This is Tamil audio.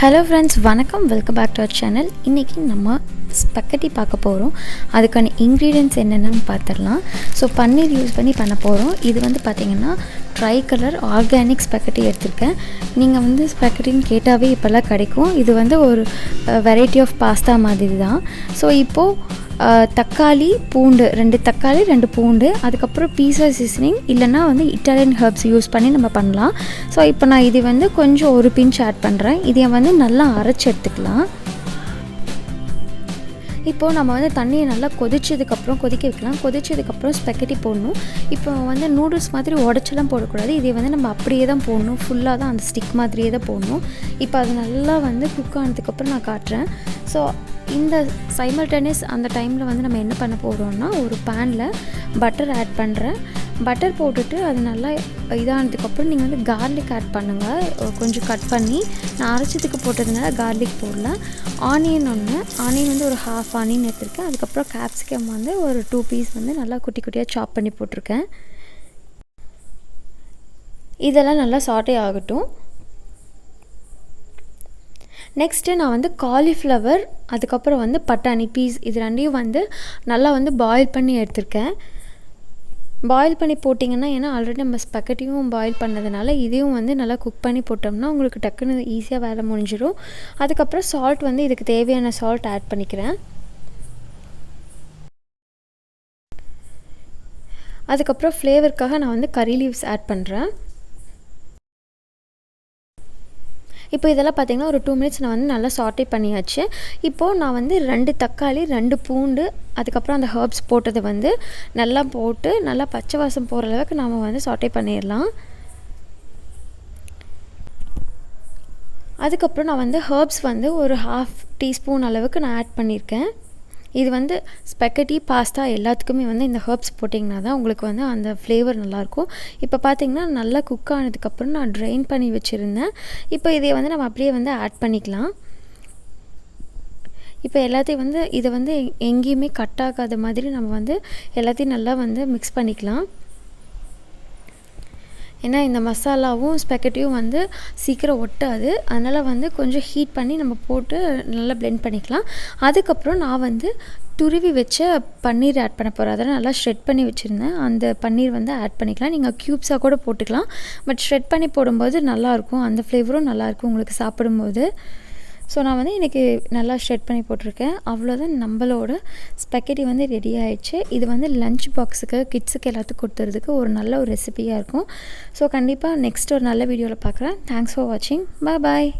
ஹலோ ஃப்ரெண்ட்ஸ், வணக்கம். Welcome back to our channel. இன்றைக்கி நம்ம ஸ்பெக்கட்டி பார்க்க போகிறோம். அதுக்கான இன்க்ரீடியன்ட்ஸ் என்னென்னு பார்த்துடலாம். ஸோ பன்னீர் யூஸ் பண்ணி பண்ண போகிறோம். இது வந்து பார்த்திங்கன்னா ட்ரை கலர் ஆர்கானிக் ஸ்பெக்கட்டி எடுத்திருக்கேன். நீங்கள் வந்து ஸ்பெக்கட்டின்னு கேட்டாவே இப்போல்லாம் கிடைக்கும். இது வந்து ஒரு வெரைட்டி ஆஃப் பாஸ்தா மாதிரி தான். ஸோ இப்போது தக்காளி, பூண்டு, 2 தக்காளி 2 பூண்டு, அதுக்கப்புறம் பீஸா சீசனிங் இல்லைனா வந்து இட்டாலியன் ஹர்ப்ஸ் யூஸ் பண்ணி நம்ம பண்ணலாம். ஸோ இப்போ நான் இது வந்து கொஞ்சம் ஒரு பிஞ்ச் ஆட் பண்ணுறேன். இதை வந்து நல்லா அரைச்சி எடுத்துக்கலாம். இப்போது நம்ம வந்து தண்ணியை நல்லா கொதிக்க வைக்கலாம். கொதிச்சதுக்கப்புறம் ஸ்பெக்கட்டி போடணும். இப்போ வந்து நூடுல்ஸ் மாதிரி உடச்செல்லாம் போடக்கூடாது. இதை வந்து நம்ம அப்படியே தான் போடணும். ஃபுல்லாக தான் அந்த ஸ்டிக் மாதிரியே தான் போடணும். இப்போ அது நல்லா வந்து குக் ஆனதுக்கப்புறம் நான் காட்டுறேன். ஸோ இந்த சைமல்டேனியஸ் அந்த டைமில் வந்து நம்ம என்ன பண்ண போகிறோம்னா, ஒரு பேனில் பட்டர் ஆட் பண்ணுறேன். பட்டர் போட்டுட்டு அது நல்லா இதானதுக்கப்புறம் நீங்கள் வந்து கார்லிக் ஆட் பண்ணுங்கள். கொஞ்சம் கட் பண்ணி, நான் அரைச்சதுக்கு போட்டதுனால கார்லிக் போடல. ஆனியன் வந்து ஒரு ஹாஃப் ஆனியன் எடுத்துருக்கேன். அதுக்கப்புறம் கேப்சிகம் வந்து ஒரு 2 பீஸ் வந்து நல்லா குட்டி குட்டியாக சாப் பண்ணி போட்டிருக்கேன். இதெல்லாம் நல்லா சாட்டே ஆகட்டும். நெக்ஸ்ட்டு நான் வந்து காலிஃப்ளவர், அதுக்கப்புறம் வந்து பட்டாணி பீஸ், இது ரெண்டையும் வந்து நல்லா வந்து பாயில் பண்ணி எடுத்திருக்கேன். பாயில் பண்ணி போட்டிங்கன்னா, ஏன்னா ஆல்ரெடி நம்ம ஸ்பெக்கட்டியும் பாயில் பண்ணதுனால இதையும் வந்து நல்லா குக் பண்ணி போட்டோம்னா உங்களுக்கு டக்குன்னு ஈஸியாக வேலை முடிஞ்சிடும். அதுக்கப்புறம் சால்ட் வந்து இதுக்கு தேவையான சால்ட் ஆட் பண்ணிக்கிறேன். அதுக்கப்புறம் ஃப்ளேவருக்காக நான் வந்து கறி லீவ்ஸ் ஆட் பண்ணுறேன். இப்போ இதெல்லாம் பார்த்திங்கன்னா ஒரு 2 மினிட்ஸ் நான் வந்து நல்லா சாட்டே பண்ணியாச்சு. இப்போது நான் வந்து 2 தக்காளி 2 பூண்டு, அதுக்கப்புறம் அந்த ஹர்ப்ஸ் போட்டதை வந்து நல்லா போட்டு நல்லா பச்சை வாசம் போகிற அளவுக்கு நாம் வந்து சாட்டே பண்ணிடலாம். அதுக்கப்புறம் நான் வந்து ஹர்ப்ஸ் வந்து ஒரு 1/2 டீஸ்பூன் அளவுக்கு நான் ஆட் பண்ணியிருக்கேன். இது வந்து ஸ்பெக்கட்டி, பாஸ்தா எல்லாத்துக்குமே வந்து இந்த ஹர்ப்ஸ் போட்டிங்கன்னா தான் உங்களுக்கு வந்து அந்த ஃப்ளேவர் நல்லாயிருக்கும். இப்போ பார்த்திங்கன்னா நல்லா குக் ஆனதுக்கப்புறம் நான் ட்ரெயின் பண்ணி வச்சுருந்தேன். இப்போ இதை வந்து நம்ம அப்படியே வந்து ஆட் பண்ணிக்கலாம். இப்போ எல்லாத்தையும் வந்து இதை வந்து எங்கேயுமே கட் ஆகாத மாதிரி நம்ம வந்து எல்லாத்தையும் நல்லா வந்து மிக்ஸ் பண்ணிக்கலாம். ஏன்னா இந்த மசாலாவும் ஸ்பெக்கட்டியும் வந்து சீக்கிரம் ஒட்டாது. அதனால் வந்து கொஞ்சம் ஹீட் பண்ணி நம்ம போட்டு நல்லா பிளெண்ட் பண்ணிக்கலாம். அதுக்கப்புறம் நான் வந்து துருவி வச்ச பன்னீர் ஆட் பண்ண போகிறேன். அதெல்லாம் நல்லா ஷ்ரெட் பண்ணி வச்சுருந்தேன். அந்த பன்னீர் வந்து ஆட் பண்ணிக்கலாம். நீங்கள் க்யூப்ஸாக கூட போட்டுக்கலாம். பட் ஷ்ரெட் பண்ணி போடும்போது நல்லாயிருக்கும். அந்த ஃப்ளேவரும் நல்லாயிருக்கும் உங்களுக்கு சாப்பிடும்போது. ஸோ நான் வந்து இன்றைக்கி நல்லா ஷ்ரெட் பண்ணி போட்டிருக்கேன். அவ்வளோதான், நம்மளோட ஸ்பெக்கட்டி வந்து ரெடி ஆகிடுச்சு. இது வந்து லஞ்ச் பாக்ஸுக்கு, கிட்ஸுக்கு எல்லாத்துக்கும் கொடுத்துறதுக்கு ஒரு நல்ல ஒரு ரெசிபியாக இருக்கும். ஸோ கண்டிப்பாக நெக்ஸ்ட் ஒரு நல்ல வீடியோவில் பார்க்குறேன். தேங்க்ஸ் ஃபார் வாட்சிங். பாய்.